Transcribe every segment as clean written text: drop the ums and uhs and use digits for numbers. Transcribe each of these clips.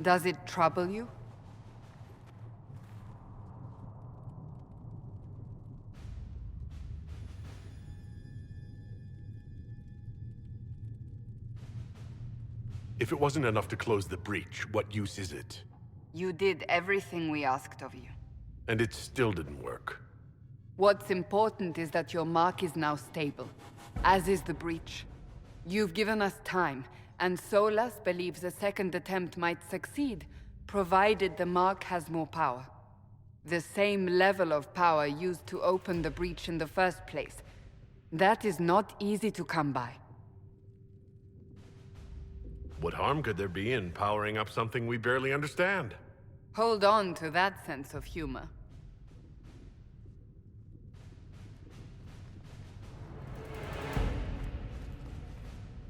Does it trouble you? If it wasn't enough to close the breach, what use is it? You did everything we asked of you. And it still didn't work. What's important is that your mark is now stable, as is the breach. You've given us time, and Solas believes a second attempt might succeed, provided the mark has more power. The same level of power used to open the breach in the first place. That is not easy to come by. What harm could there be in powering up something we barely understand? Hold on to that sense of humor.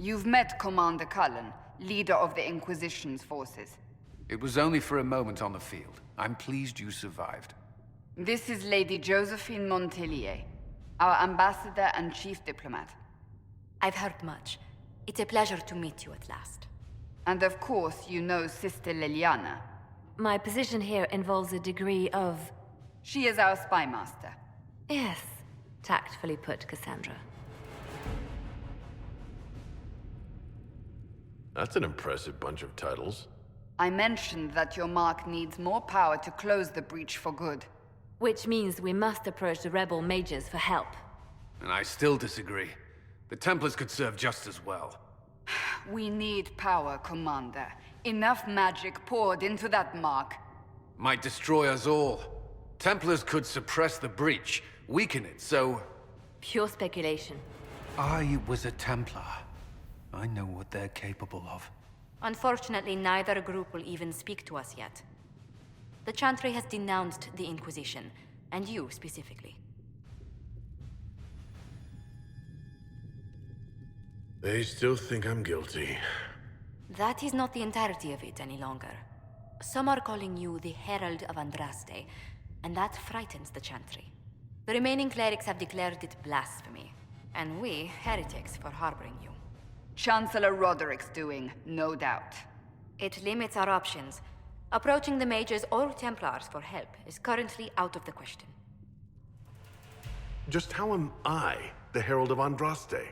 You've met Commander Cullen, leader of the Inquisition's forces. It was only for a moment on the field. I'm pleased you survived. This is Lady Josephine Montelier, our ambassador and chief diplomat. I've heard much. It's a pleasure to meet you at last. And of course, you know Sister Liliana. My position here involves a degree of... She is our spy master. Yes, tactfully put, Cassandra. That's an impressive bunch of titles. I mentioned that your mark needs more power to close the breach for good. Which means we must approach the rebel mages for help. And I still disagree. The Templars could serve just as well. We need power, Commander. Enough magic poured into that mark. Might destroy us all. Templars could suppress the breach, weaken it, so... Pure speculation. I was a Templar. I know what they're capable of. Unfortunately, neither group will even speak to us yet. The Chantry has denounced the Inquisition, and you specifically. They still think I'm guilty. That is not the entirety of it any longer. Some are calling you the Herald of Andraste, and that frightens the Chantry. The remaining clerics have declared it blasphemy, and we, heretics, for harboring you. Chancellor Roderick's doing, no doubt. It limits our options. Approaching the mages or Templars for help is currently out of the question. Just how am I the Herald of Andraste?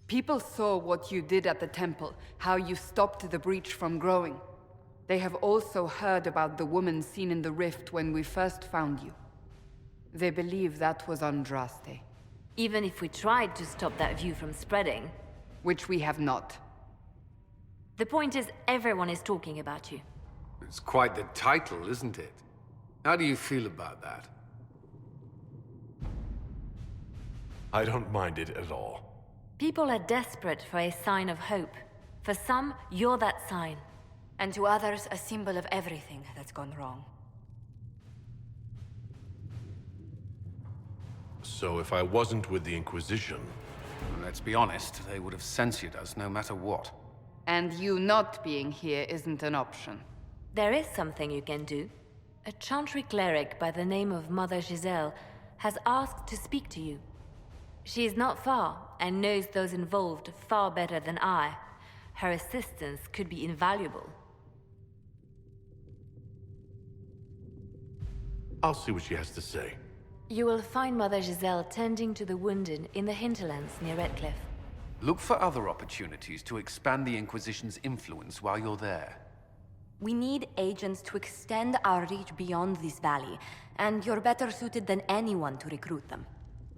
People saw what you did at the temple, how you stopped the breach from growing. They have also heard about the woman seen in the rift when we first found you. They believe that was Andraste. Even if we tried to stop that view from spreading... Which we have not. The point is, everyone is talking about you. It's quite the title, isn't it? How do you feel about that? I don't mind it at all. People are desperate for a sign of hope. For some, you're that sign. And to others, a symbol of everything that's gone wrong. So if I wasn't with the Inquisition... Let's be honest, they would have censored us no matter what. And you not being here isn't an option. There is something you can do. A Chantry cleric by the name of Mother Giselle has asked to speak to you. She is not far, and knows those involved far better than I. Her assistance could be invaluable. I'll see what she has to say. You will find Mother Giselle tending to the wounded in the hinterlands near Redcliffe. Look for other opportunities to expand the Inquisition's influence while you're there. We need agents to extend our reach beyond this valley, and you're better suited than anyone to recruit them.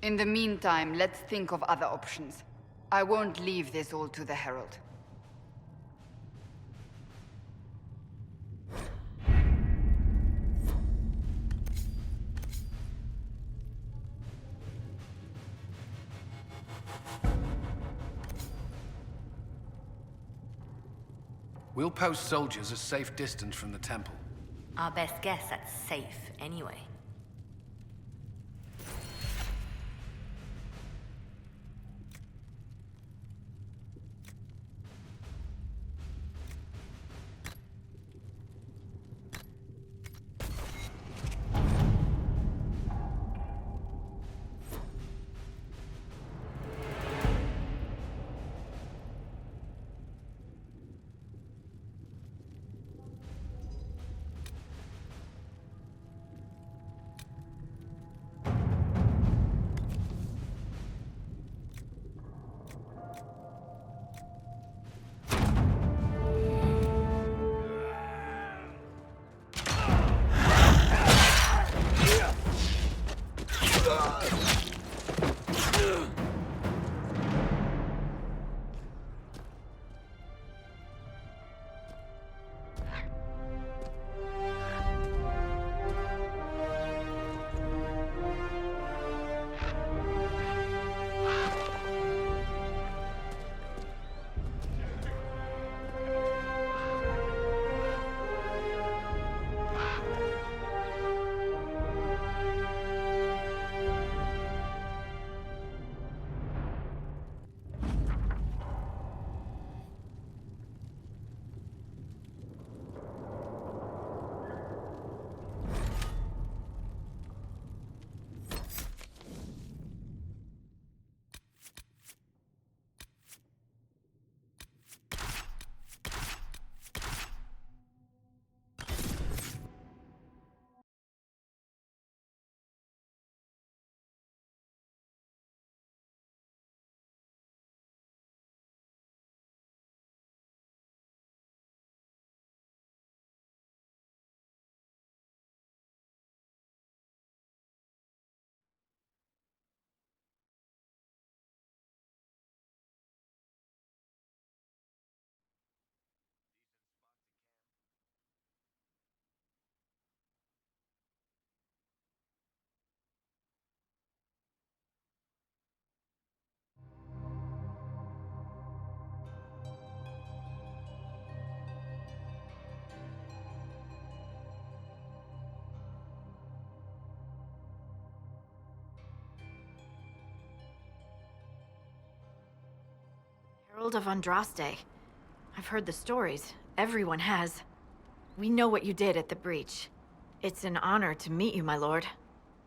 In the meantime, let's think of other options. I won't leave this all to the Herald. We'll post soldiers a safe distance from the temple. Our best guess at safe, anyway. Herald of Andraste. I've heard the stories. Everyone has. We know what you did at the breach. It's an honor to meet you, my lord.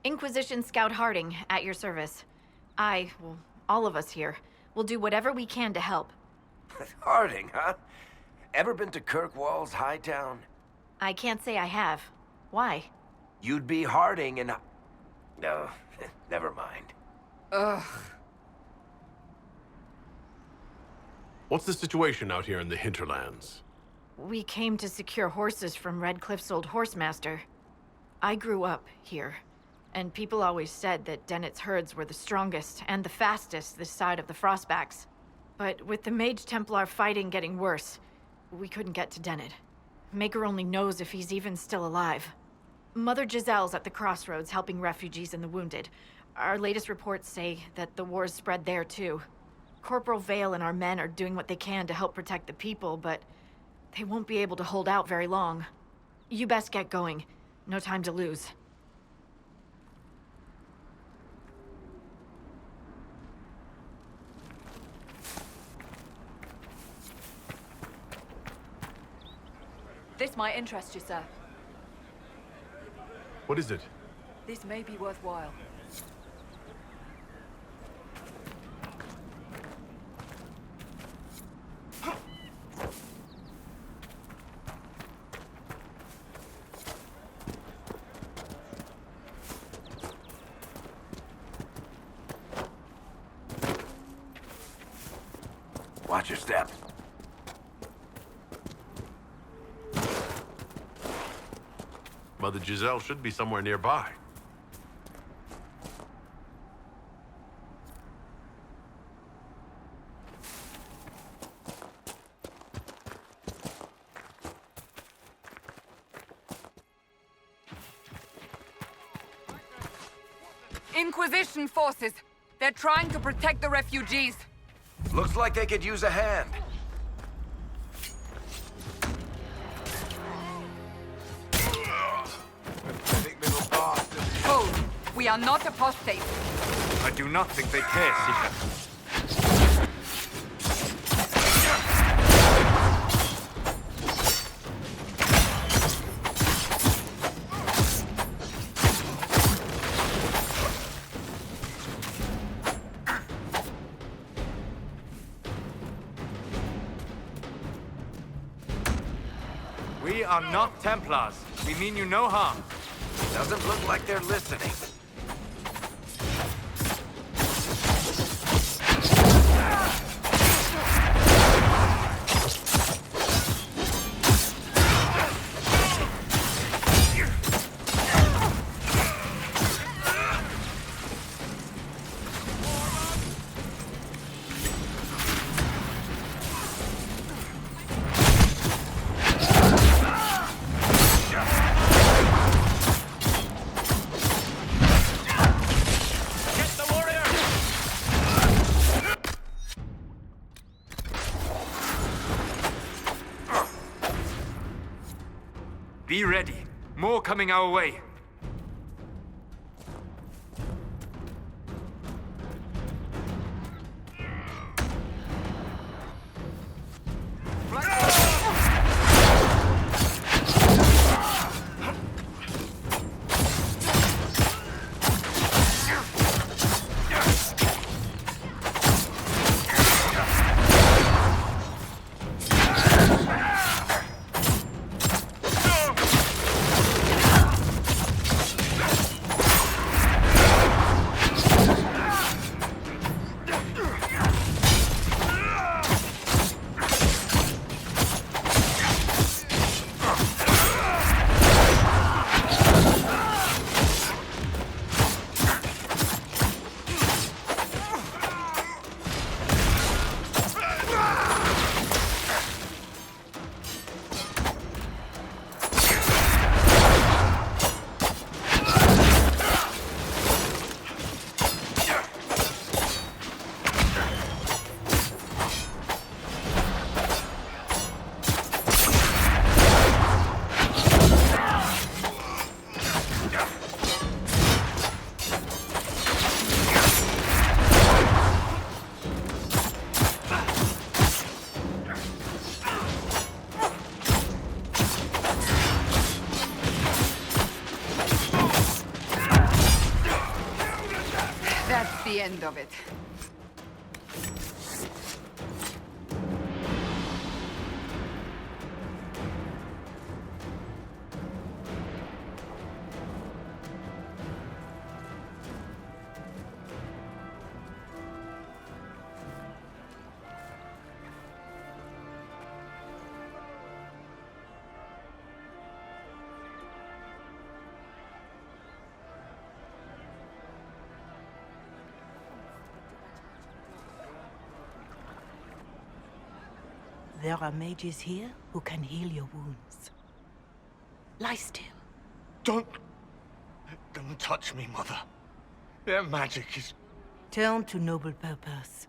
Inquisition Scout Harding, at your service. Well, all of us here, will do whatever we can to help. Harding, huh? Ever been to Kirkwall's Hightown? I can't say I have. Why? You'd be Harding and... No, never mind. Ugh. What's the situation out here in the hinterlands? We came to secure horses from Redcliffe's old horsemaster. I grew up here, and people always said that Dennett's herds were the strongest and the fastest this side of the Frostbacks. But with the Mage Templar fighting getting worse, we couldn't get to Dennett. Maker only knows if he's even still alive. Mother Giselle's at the crossroads helping refugees and the wounded. Our latest reports say that the war's spread there too. Corporal Vale and our men are doing what they can to help protect the people, but they won't be able to hold out very long. You best get going. No time to lose. This might interest you, sir. What is it? This may be worthwhile. Watch your step. Mother Giselle should be somewhere nearby. Inquisition forces! They're trying to protect the refugees! Looks like they could use a hand. Hold! We are not apostates! I do not think they care, Seeker. We are not Templars. We mean you no harm. Doesn't look like they're listening. more coming our way. That's the end of it. There are mages here who can heal your wounds. Lie still. Don't touch me, Mother. Their magic is... Turn to noble purpose.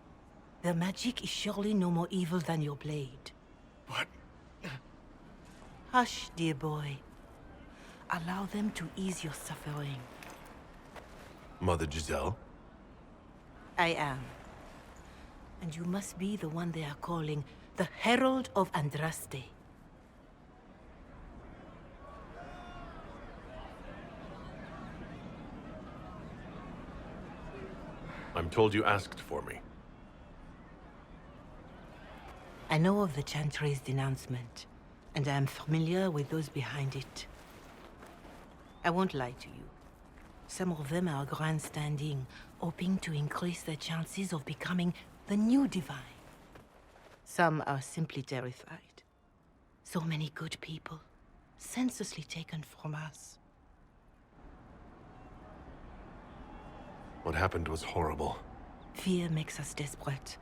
Their magic is surely no more evil than your blade. But... Hush, dear boy. Allow them to ease your suffering. Mother Giselle? I am. And you must be the one they are calling the Herald of Andraste. I'm told you asked for me. I know of the Chantry's denouncement, and I am familiar with those behind it. I won't lie to you. Some of them are grandstanding, hoping to increase their chances of becoming the new divine. Some are simply terrified. So many good people, senselessly taken from us. What happened was horrible. Fear makes us desperate,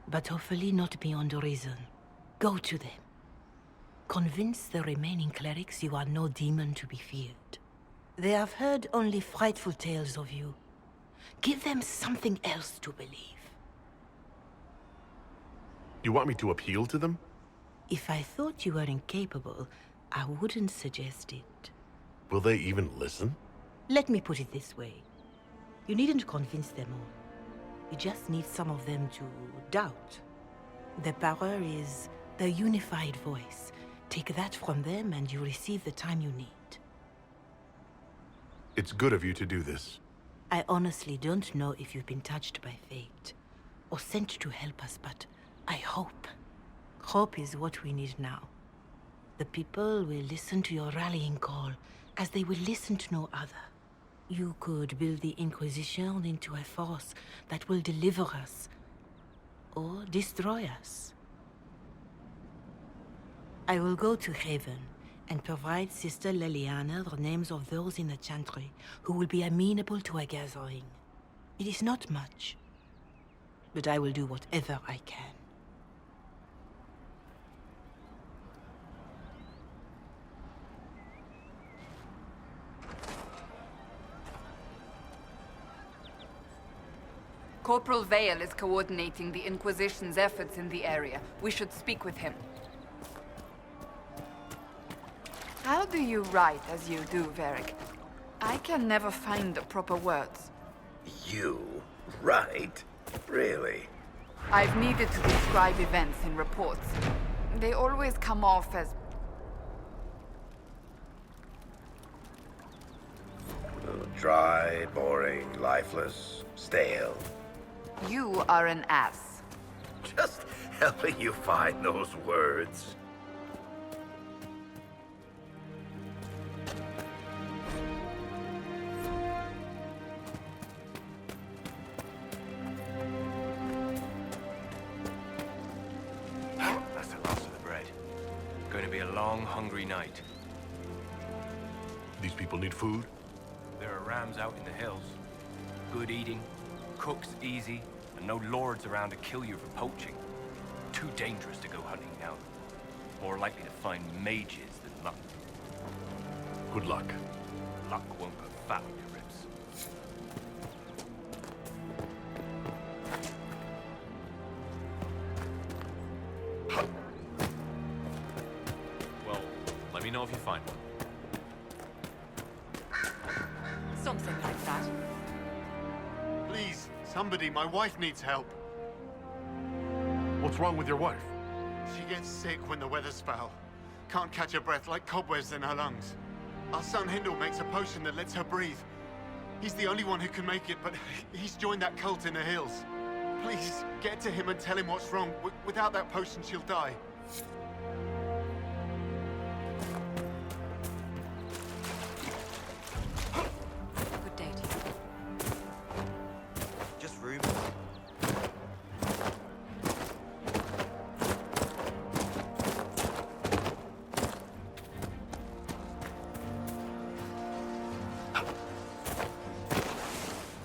but hopefully not beyond reason. Go to them. Convince the remaining clerics you are no demon to be feared. They have heard only frightful tales of you. Give them something else to believe. You want me to appeal to them? If I thought you were incapable, I wouldn't suggest it. Will they even listen? Let me put it this way. You needn't convince them all. You just need some of them to doubt. Their power is their unified voice. Take that from them and you receive the time you need. It's good of you to do this. I honestly don't know if you've been touched by fate, or sent to help us, but I hope. Hope is what we need now. The people will listen to your rallying call, as they will listen to no other. You could build the Inquisition into a force that will deliver us, or destroy us. I will go to Haven, and provide Sister Leliana the names of those in the Chantry who will be amenable to a gathering. It is not much, but I will do whatever I can. Corporal Vale is coordinating the Inquisition's efforts in the area. We should speak with him. How do you write as you do, Varric? I can never find the proper words. You? Right? Really? I've needed to describe events in reports. They always come off as... Dry, boring, lifeless, stale. You are an ass. Just helping you find those words. That's the last of the bread. Going to be a long, hungry night. These people need food? There are rams out in the hills. Good eating, cooks easy, and no lords around to kill you for poaching. Too dangerous to go hunting now. More likely to find mages than luck. Good luck. Luck won't put fat on your ribs. Well, let me know if you find one. Something like that. Please, somebody, my wife needs help. What's wrong with your wife? She gets sick when the weather's foul. Can't catch her breath, like cobwebs in her lungs. Our son Hindle makes a potion that lets her breathe. He's the only one who can make it, but he's joined that cult in the hills. Please, get to him and tell him what's wrong. Without that potion, she'll die. Good day to you. Just room.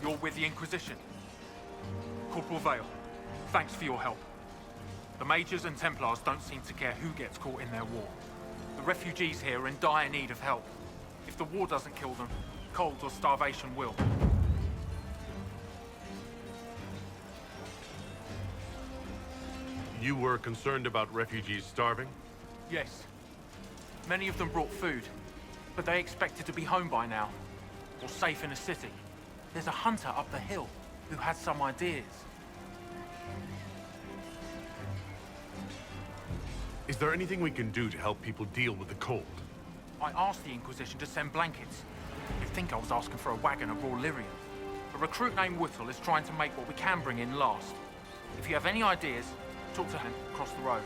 You're with the Inquisition. Corporal Vale, thanks for your help. The Mages and Templars don't seem to care who gets caught in their war. The refugees here are in dire need of help. If the war doesn't kill them, cold or starvation will. You were concerned about refugees starving? Yes. Many of them brought food, but they expected to be home by now, or safe in a city. There's a hunter up the hill who has some ideas. Is there anything we can do to help people deal with the cold? I asked the Inquisition to send blankets. You'd think I was asking for a wagon of raw lyrium. A recruit named Whittle is trying to make what we can bring in last. If you have any ideas, talk to him across the road.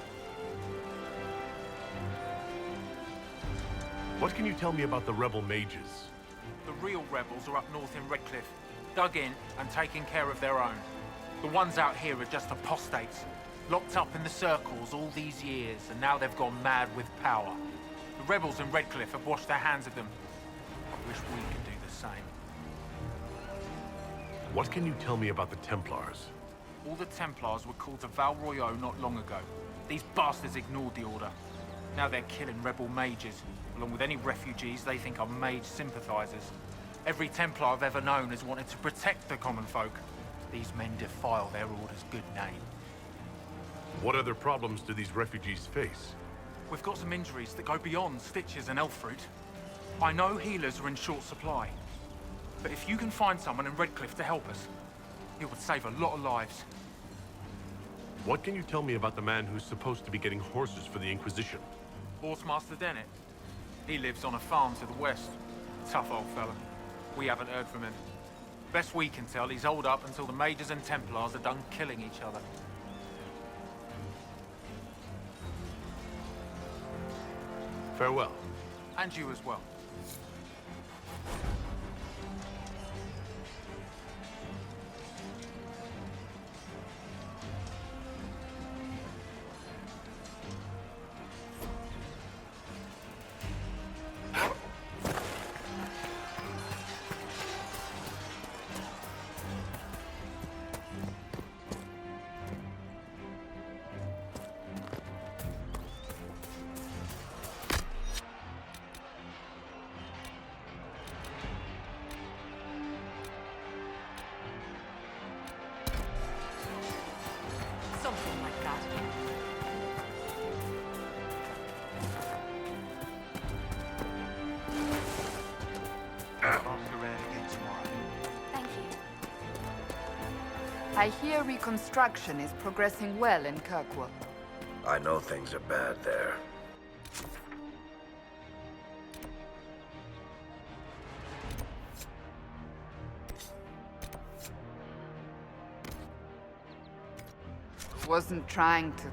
What can you tell me about the rebel mages? The real rebels are up north in Redcliffe, dug in and taking care of their own. The ones out here are just apostates, locked up in the circles all these years, and now they've gone mad with power. The rebels in Redcliffe have washed their hands of them. I wish we could do the same. What can you tell me about the Templars? All the Templars were called to Val Royeaux not long ago. These bastards ignored the order. Now they're killing rebel mages, along with any refugees they think are mage sympathizers. Every Templar I've ever known has wanted to protect the common folk. These men defile their order's good name. What other problems do these refugees face? We've got some injuries that go beyond stitches and elf fruit. I know healers are in short supply, but if you can find someone in Redcliffe to help us, it would save a lot of lives. What can you tell me about the man who's supposed to be getting horses for the Inquisition? Horsemaster Dennett. He lives on a farm to the west. Tough old fella. We haven't heard from him. Best we can tell, he's holed up until the Mages and Templars are done killing each other. Farewell. And you as well. Ask around again tomorrow. Thank you. I hear reconstruction is progressing well in Kirkwall. I know things are bad there. Wasn't trying to...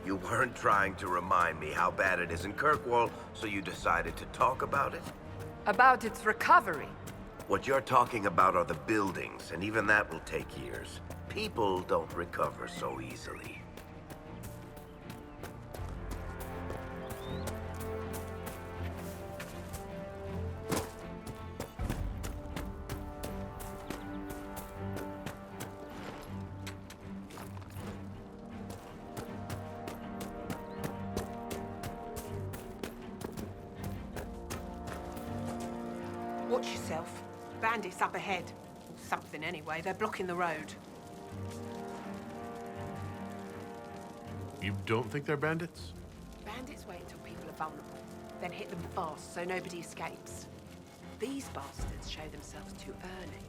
You weren't trying to remind me how bad it is in Kirkwall, so you decided to talk about it? About its recovery. What you're talking about are the buildings, and even that will take years. People don't recover so easily. Watch yourself. Bandits up ahead. Something anyway, they're blocking the road. You don't think they're bandits? Bandits wait until people are vulnerable, then hit them fast so nobody escapes. These bastards show themselves too early.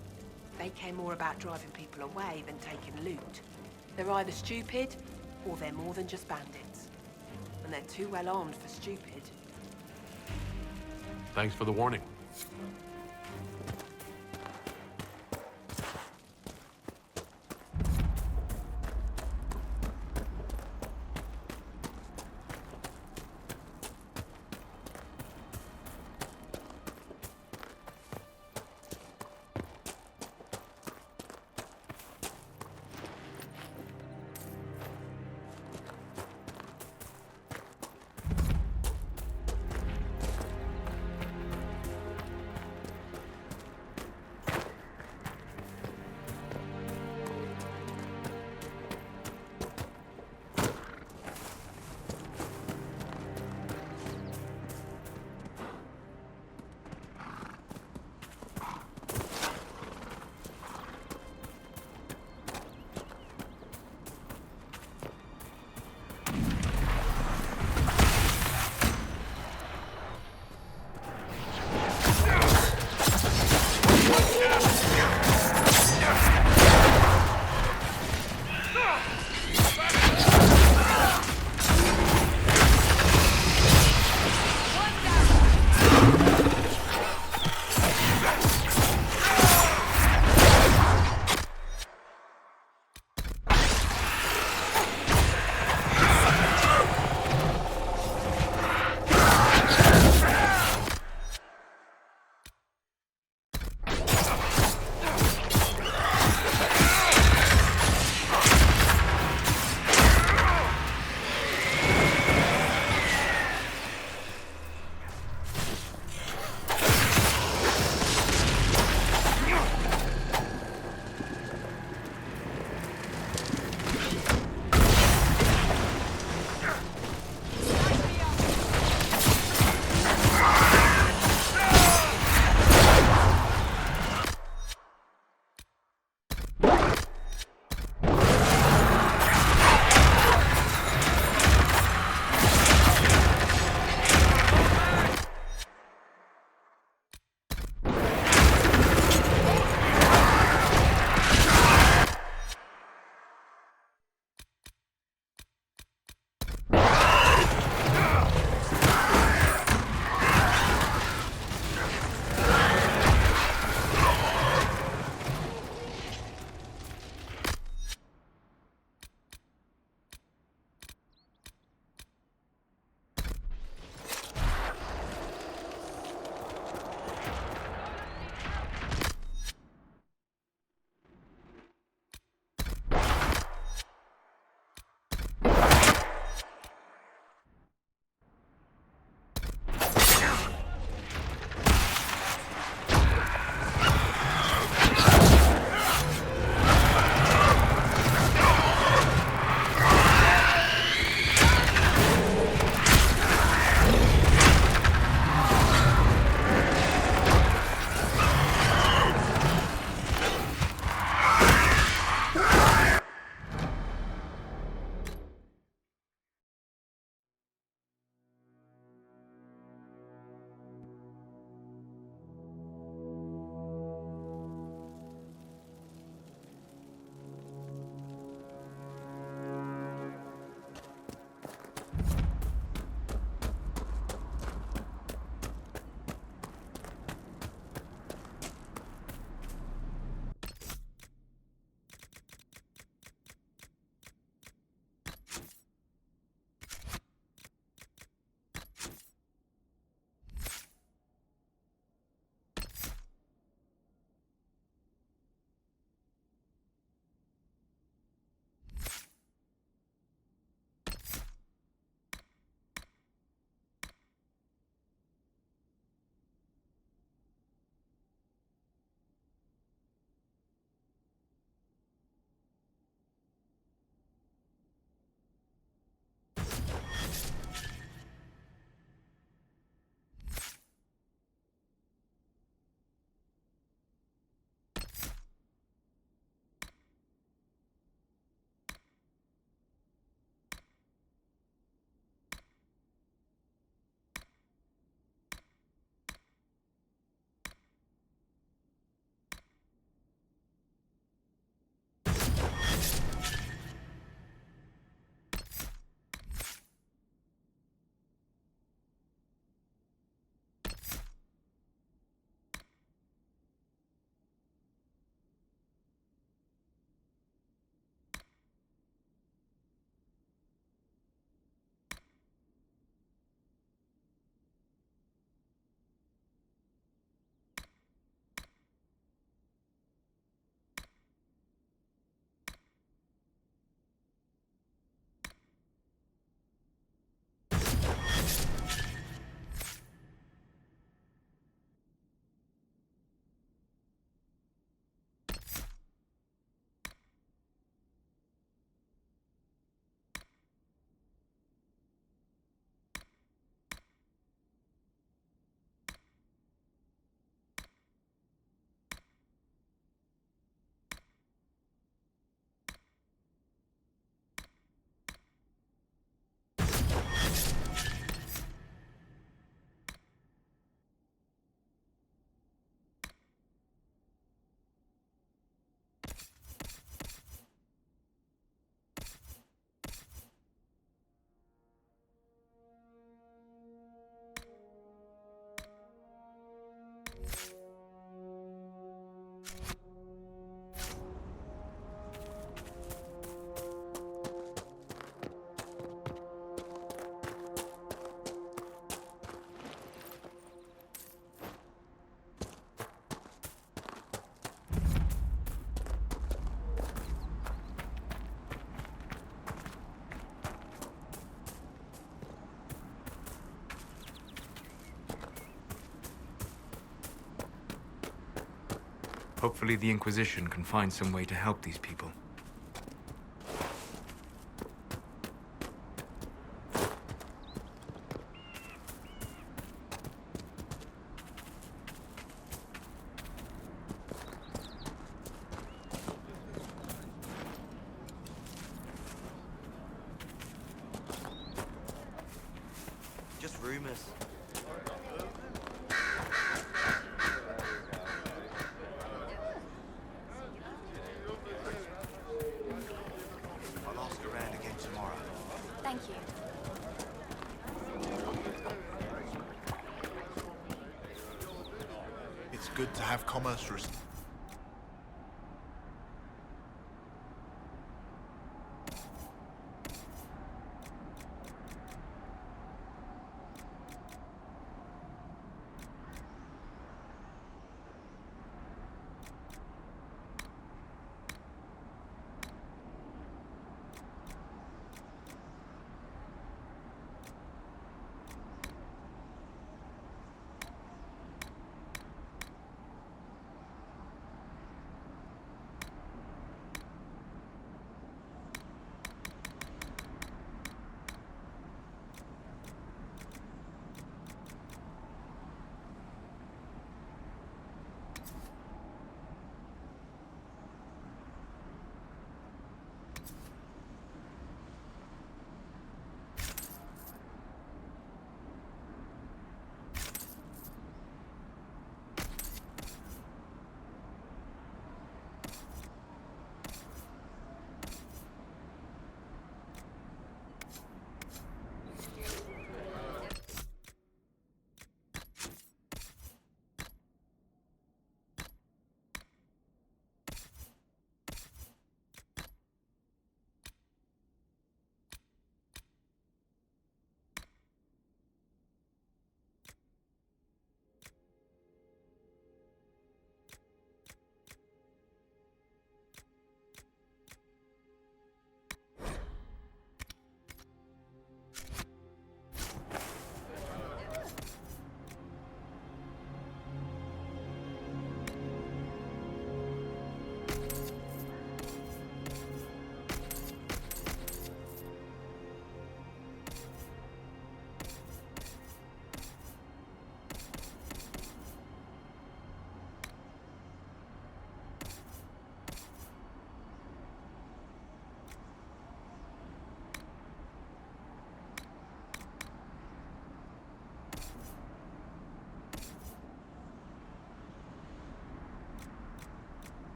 They care more about driving people away than taking loot. They're either stupid, or they're more than just bandits. And they're too well armed for stupid. Thanks for the warning. Hopefully the Inquisition can find some way to help these people. Just rumors. I'll ask around again tomorrow. Thank you. It's good to have commerce restored.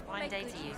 Fine day to you.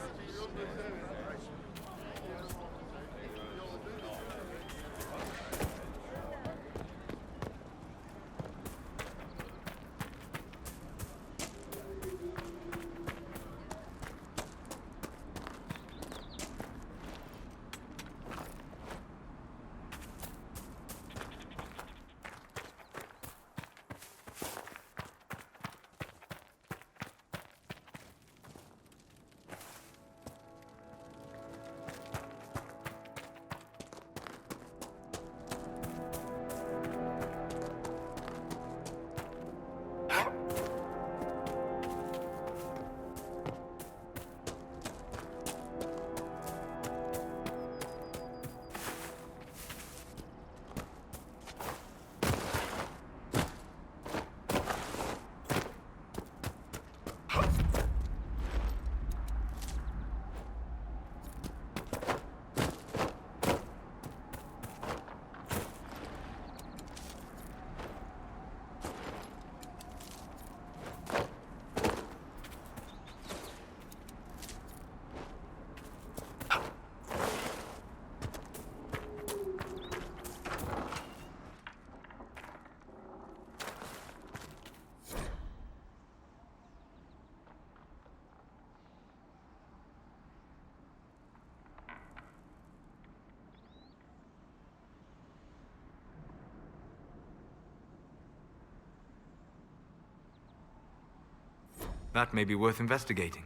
That may be worth investigating.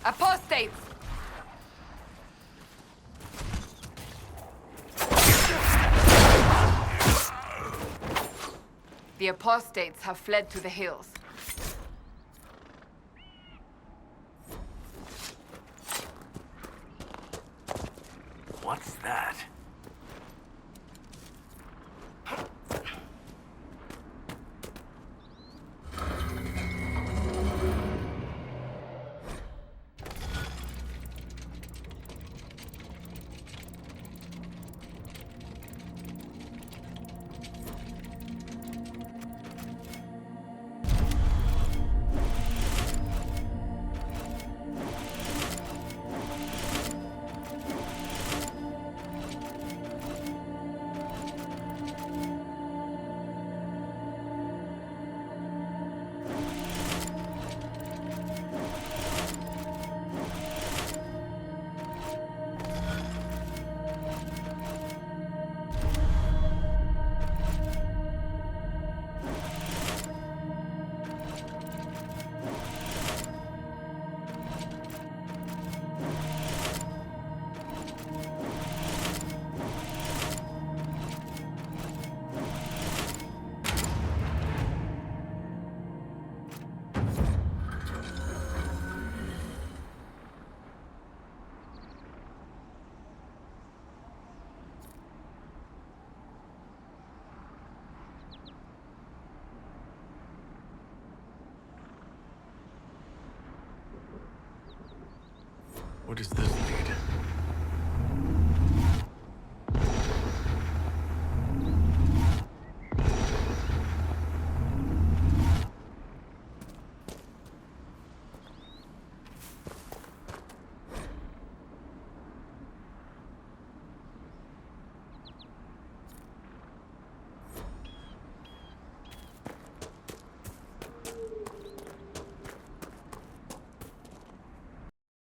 Apostates! The apostates have fled to the hills. What's that? What is this?